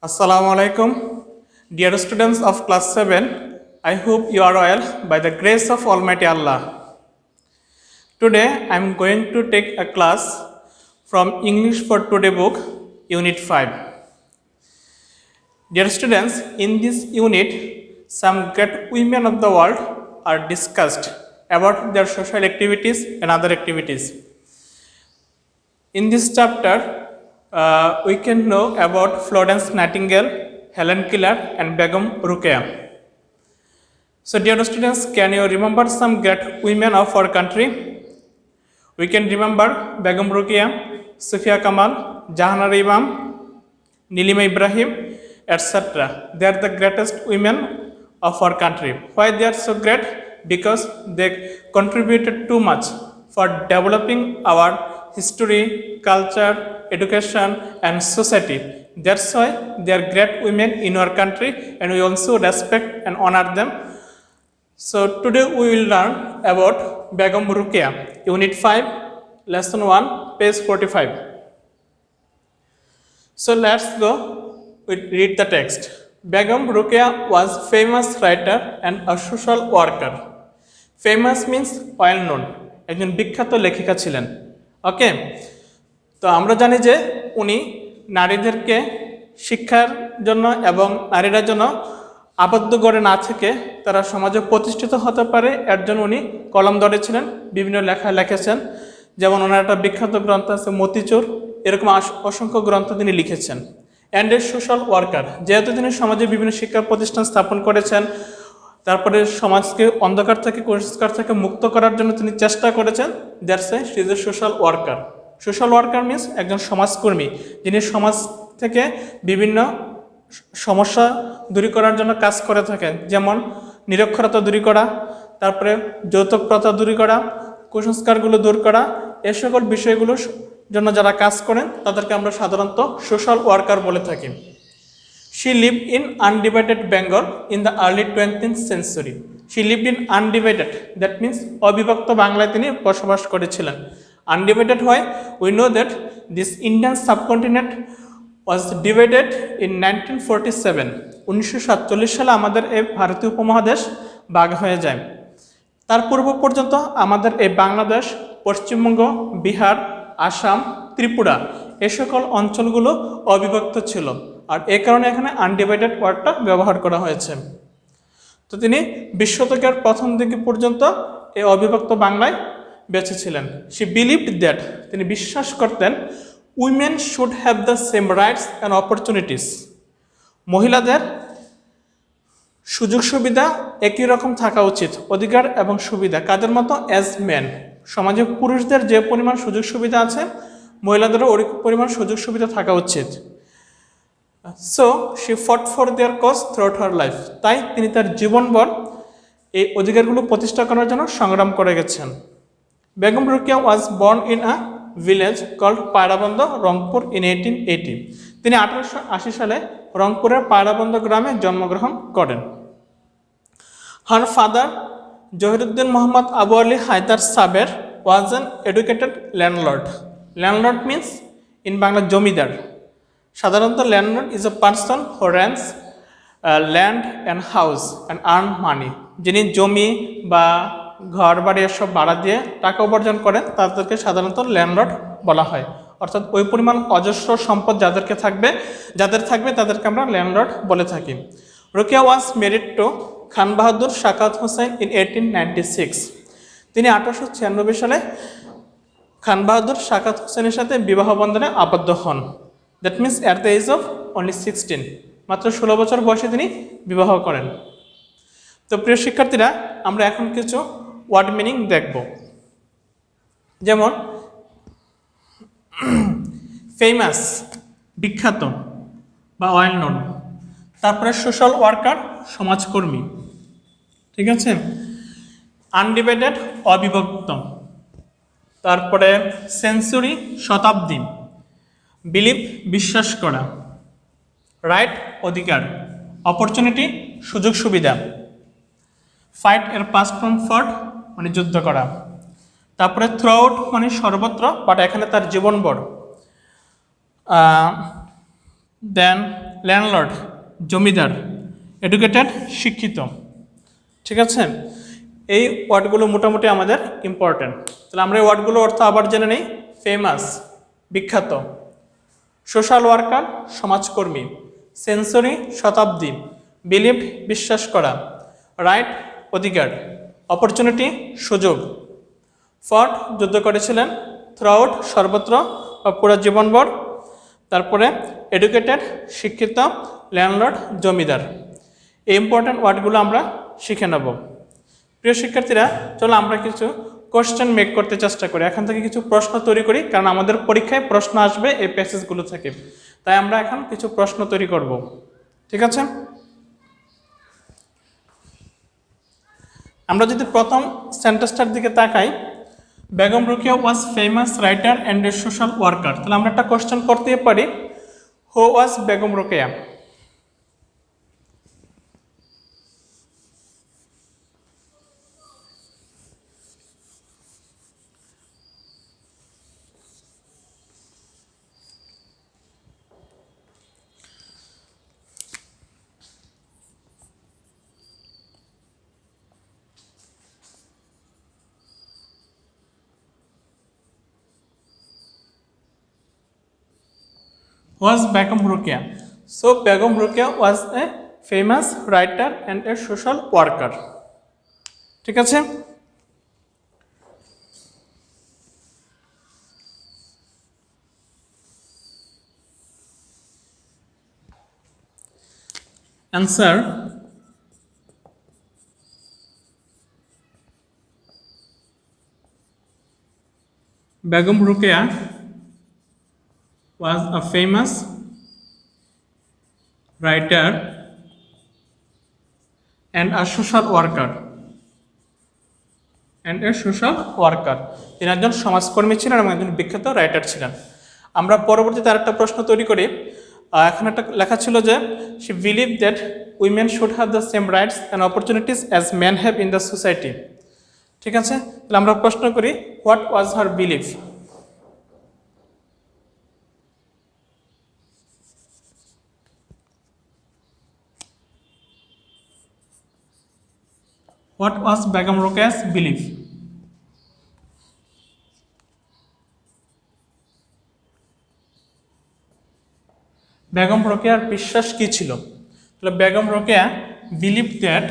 Assalamu alaikum. Dear students of class 7, I hope you are well by the grace of Almighty Allah. Today I am going to take a class from English for Today book, Unit 5. Dear students, in this unit, some great women of the world are discussed about their social activities and other activities. In this chapter, we can know about Florence Nightingale, Helen Keller, and Begum Ruqayya. So, dear students, can you remember some great women of our country? We can remember Begum Ruqayya, Sufia Kamal, Jahanara Imam, Nilima Ibrahim, etc. They are the greatest women of our country. Why they are so great? Because they contributed too much for developing our history, culture, education, and society. That's why they are great women in our country, and we also respect and honor them. So today we will learn about Begum Ruqayya, Unit 5, Lesson 1, page 45. So let's go. We read the text. Begum Ruqayya was famous writer and a social worker. Famous means well known. একজন বিখ্যাত লেখিকা ছিলেন। ওকে, তো আমরা জানি যে উনি নারীদেরকে শিক্ষার জন্য এবং নারীরা যেন আবদ্ধ গড়ে না থেকে তারা সমাজে প্রতিষ্ঠিত হতে পারে এর জন্য উনি কলম ধরেছিলেন, বিভিন্ন লেখা লিখেছেন। যেমন ওনার একটা বিখ্যাত গ্রন্থ আছে মতিচুর, এরকম অসংখ্য গ্রন্থ তিনি লিখেছেন। অ্যান্ড এ সোশ্যাল ওয়ার্কার, যেহেতু তিনি সমাজে বিভিন্ন শিক্ষা প্রতিষ্ঠান স্থাপন করেছেন, তারপরে সমাজকে অন্ধকার থেকে কুসংস্কার থেকে মুক্ত করার জন্য তিনি চেষ্টা করেছেন। That's why she is a social worker. Social worker means একজন সমাজকর্মী, যিনি সমাজ থেকে বিভিন্ন সমস্যা দূর করার জন্য কাজ করে থাকেন। যেমন নিরক্ষরতা দূর করা, তারপরে যৌতুক প্রথা দূর করা, কুসংস্কারগুলো দূর করা, এ সকল বিষয়গুলোর জন্য যারা কাজ করেন তাদেরকে আমরা সাধারণত সোশ্যাল ওয়ার্কার বলে থাকি। She lived in undivided Bengal in the early 20th century. She lived in undivided, that means অবিভক্ত বাংলায় তিনি বসবাস করেছিলেন। Undivided হয়, we know that this Indian subcontinent was divided in 1947. 1947 সালে আমাদের এই ভারতীয় উপমহাদেশ ভাগ হয়ে যায়। তার পূর্ব পর্যন্ত আমাদের এই বাংলাদেশ, পশ্চিমবঙ্গ, বিহার, আসাম, ত্রিপুরা এ সকল অঞ্চলগুলো অবিভক্ত ছিল। আর এ কারণে এখানে আনডিভাইডেড ওয়ার্ডটা ব্যবহার করা হয়েছে। তো তিনি 20 শতকের প্রথম দিকে পর্যন্ত এই অবিভক্ত বাংলায় বেঁচে ছিলেন। শি বিলিভড দ্যাট, তিনি বিশ্বাস করতেন women should have the same rights and opportunities, মহিলাদের সুযোগ সুবিধা একই রকম থাকা উচিত, অধিকার এবং সুবিধা কাদের মতো অ্যাজ মেন। সমাজে পুরুষদের যে পরিমাণ সুযোগ সুবিধা আছে মহিলাদেরও ওই পরিমাণ সুযোগ সুবিধা থাকা উচিত। So she fought for their cause throughout her life, তাই তিনি তার জীবনভর এই অধিকারগুলো প্রতিষ্ঠা করার জন্য সংগ্রাম করে গেছেন। Begum Rokeya was born in a village called Pairaband, Rangpur in 1880। তিনি 1880 সালে রংপুরের পায়রাবন্দ গ্রামে জন্মগ্রহণ করেন। Her father Zahiruddin Mohammad Abu Ali Haider Saber was an educated landlord. Landlord means in Bangla zamindar. সাধারণত landlord is a person who rents land and house and earn money, যিনি জমি বা ঘর বাড়ি এসব ভাড়া দিয়ে টাকা উপার্জন করেন তাদেরকে সাধারণত ল্যান্ডলর্ড বলা হয়। অর্থাৎ ওই পরিমাণ অজস্র সম্পদ যাদের থাকবে তাদেরকে আমরা ল্যান্ডলর্ড বলে থাকি। Rokeya was married to Khan Bahadur Shakhawat Hossain in 1896। তিনি 1896 সালে খান বাহাদুর শাকাত হোসেনের সাথে বিবাহ বন্ধনে আবদ্ধ হন। That means at the age of only 16, মাত্র 16 বছর বয়সে তিনি বিবাহ করেন। তো প্রিয় শিক্ষার্থীরা, আমরা এখন কিছু ওয়ার্ড মিনিং দেখব। যেমন ফেমাস, বিখ্যাত বা ওয়েল নোন, তারপরে সোশ্যাল ওয়ার্কার, সমাজকর্মী, ঠিক আছে। আনডিভাইডেড, অবিভক্ত, তারপরে সেঞ্চুরি, শতাব্দী, বিলিভ, বিশ্বাস করা, রাইট, অধিকার, অপরচুনিটি, সুযোগ সুবিধা, ফাইট এর পাস্ট ফর্ম ফট মানে যুদ্ধ করা, তারপরে থ্রুআউট মানে সর্বত্র, বাট এখানে তার জীবনভর, দেন ল্যান্ডলর্ড জমিদার, এডুকেটেড শিক্ষিত। ঠিক আছে, এই ওয়ার্ডগুলো মোটামুটি আমাদের ইম্পর্ট্যান্ট। তাহলে আমরা এই ওয়ার্ডগুলো অর্থ আবার জেনে নিই। ফেমাস বিখ্যাত, সোশ্যাল ওয়ার্কার সমাজকর্মী, সেঞ্চুরি শতাব্দী, বিলিভড বিশ্বাস করা, রাইট অধিকার, অপরচুনিটি সুযোগ, ফট যুদ্ধ করেছিলেন, থ্রুআউট সর্বত্র বা পুরো জীবনভর, তারপরে এডুকেটেড শিক্ষিত, ল্যান্ডলর্ড জমিদার। এই ইম্পর্ট্যান্ট ওয়ার্ডগুলো আমরা শিখে নেব। প্রিয় শিক্ষার্থীরা, চলো আমরা কিছু কোশ্চেন মেক করতে চেষ্টা করি, এখান থেকে কিছু প্রশ্ন তৈরি করি, কারণ আমাদের পরীক্ষায় প্রশ্ন আসবে এই প্যাসেজগুলো থেকে। তাই আমরা এখন কিছু প্রশ্ন তৈরি করব। ঠিক আছে, আমরা যদি প্রথম সেন্টেন্সটার দিকে তাকাই, Begum Rokeya was famous writer and a social worker, তাহলে আমরা একটা কোশ্চেন করতে পারি, হু ওয়াজ Begum Rokeya? Was Begum Rukia. So Begum Rukia was a famous writer and a social worker. ঠিক আছে, answer Begum Rukia was a famous writer and a social worker. তিনি একজন সমাজকর্মী ছিলেন এবং একজন বিখ্যাত রাইটার ছিলেন। আমরা পরবর্তীতে আরেকটা প্রশ্ন তৈরি করি। এখানে একটা লেখা ছিল যে she believed that women should have the same rights and opportunities as men have in the society. ঠিক আছে, তাহলে আমরা প্রশ্ন করি, what was her belief? What was Begum Rokea's belief? Begum রোকেয়ার বিশ্বাস কি ছিল? তাহলে Begum Rokeya believe that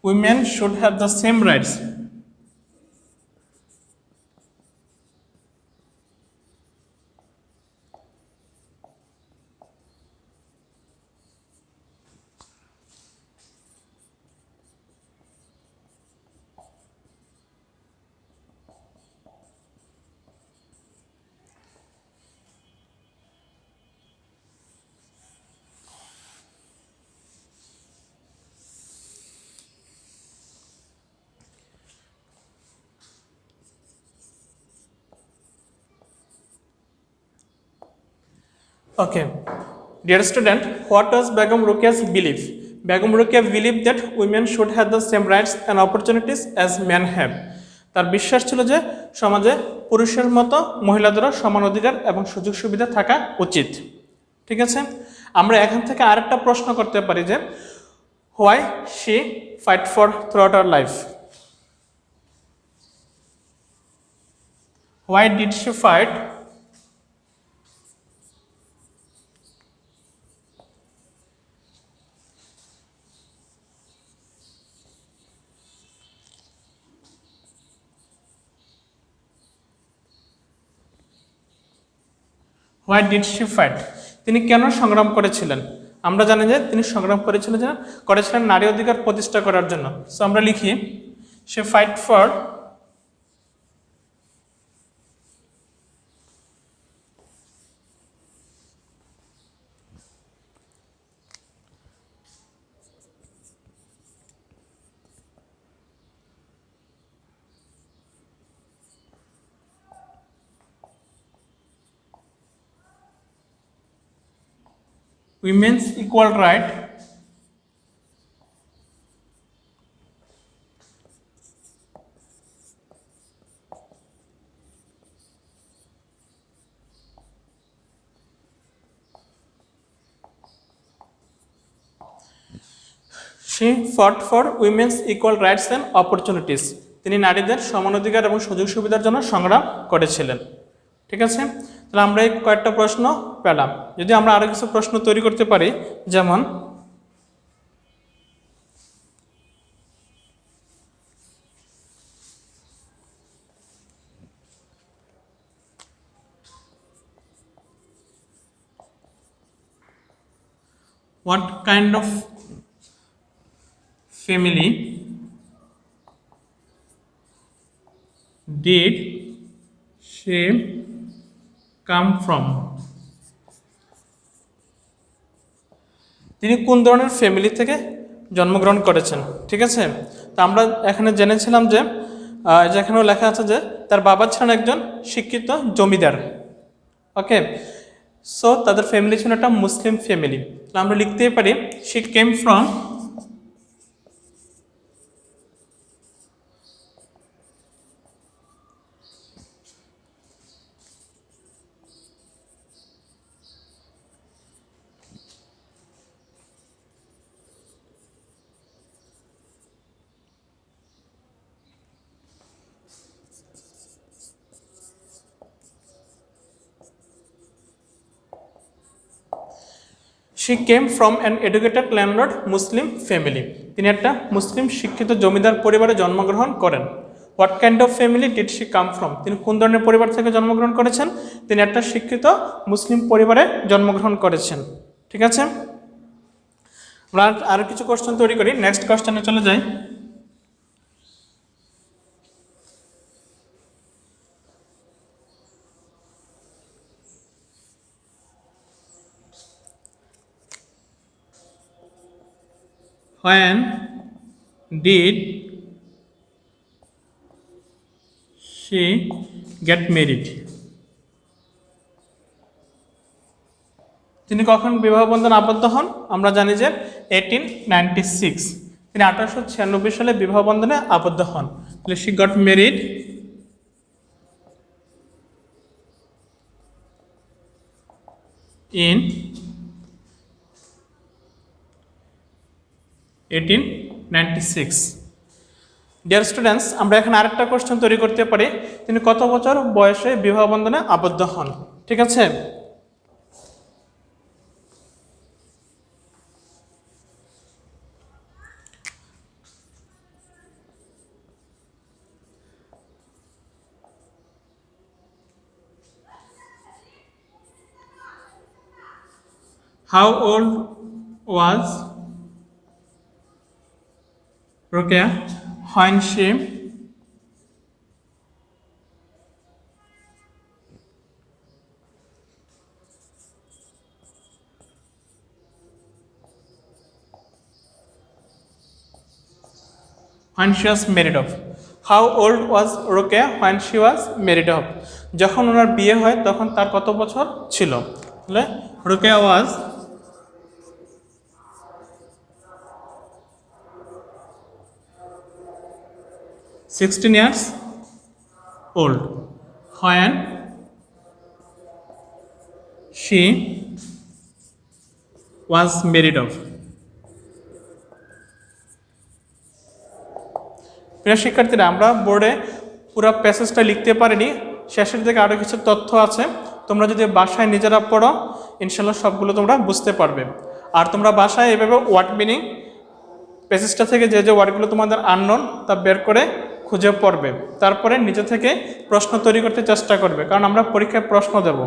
women should have the same rights Okay, dear student, what was Begum Rokea's belief? Begum Rokeya believed that women should have the same rights and opportunities as men have. তার বিশ্বাস ছিল যে সমাজে পুরুষের মতো মহিলাদেরও সমান অধিকার এবং সুযোগ সুবিধা থাকা উচিত। ঠিক আছে, আমরা এখান থেকে আরেকটা প্রশ্ন করতে পারি যে why she fight for throughout her life? Why did she fight Why did she fight? তিনি কেন সংগ্রাম করেছিলেন? আমরা জানি যে তিনি সংগ্রাম করেছিলেন নারী অধিকার প্রতিষ্ঠা করার জন্য। সো আমরা লিখি she fight for women's equal right she fought for women's equal rights and opportunities তিনি নারীদের সমান অধিকার এবং সুযোগ সুবিধার জন্য সংগ্রাম করেছিলেন। ঠিক আছে, তাহলে আমরা এই কয়েকটা প্রশ্ন পেলাম। যদি আমরা আরো কিছু প্রশ্ন তৈরি করতে পারি, যেমন what kind of family did she come from? তিনি কোন ধরনের ফ্যামিলি থেকে জন্মগ্রহণ করেছেন। ঠিক আছে, তো আমরা এখানে জেনেছিলাম যে যেখানেও লেখা আছে যে তার বাবা ছিলেন একজন শিক্ষিত জমিদার। ওকে, সো তাদের ফ্যামিলি ছিল একটা মুসলিম ফ্যামিলি। আমরা লিখতেই পারি she came from she came from an educated landlord Muslim family তিনি একটা মুসলিম শিক্ষিত জমিদার পরিবারে জন্মগ্রহণ করেন। What kind of family did she come from তিনি কোন ধরনের পরিবার থেকে জন্মগ্রহণ করেছেন, তিনি একটা শিক্ষিত মুসলিম পরিবারে জন্মগ্রহণ করেছেন। ঠিক আছে, আমরা আরো কিছু কোশ্চেন তৈরি করি। নেক্সট কোশ্চেনে চলে যাই। When did she get married? তিনি কখন বিবাহ বন্ধনে আবদ্ধ হন? আমরা জানি যে 1896 তিনি 1896 সালে বিবাহ বন্ধনে আবদ্ধ হন। তাহলে she got married in 1896। Dear students, আমরা এখানে আরেকটা কোশ্চেন তৈরি করতে পারি, তিনি কত বছর বয়সে বিবাহ বন্ধনে আবদ্ধ হন। ঠিক আছে, how old was Ruqya when she was married off? How old was Ruqya when she was married off? যখন ওনার বিয়ে হয় তখন তার কত বছর ছিল? তাহলে Ruqya was 16 years old when she was married off. প্রিয় শিক্ষার্থীরা, আমরা বোর্ডে পুরো প্যাসেজটা লিখতে পারিনি, শেষের দিকে আরও কিছু তথ্য আছে। তোমরা যদি বাসায় নিজেরা পড়ো ইনশাল্লাহ সবগুলো তোমরা বুঝতে পারবে। আর তোমরা বাসায় এভাবে ওয়ার্ড মিনিং প্যাসেজটা থেকে যে যে ওয়ার্ডগুলো তোমাদের আননোন তা বের করে খুঁজে পড়বে, তারপরে নিজে থেকে প্রশ্ন তৈরি করতে চেষ্টা করবে, কারণ আমরা পরীক্ষায় প্রশ্ন দেব,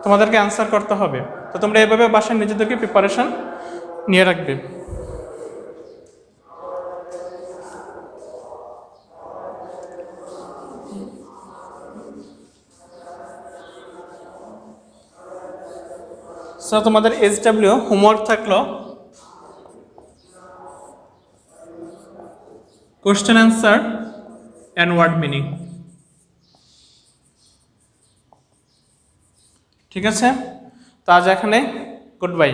তোমাদেরকে অ্যান্সার করতে হবে। তো তোমরা এভাবে বাসায় নিজেদেরকে প্রিপারেশন নিয়ে রাখবে। সো তোমাদের SW হোমওয়ার্ক থাকলো question answer and word meaning. ঠিক আছে, তো আজ এখানে গুড বাই।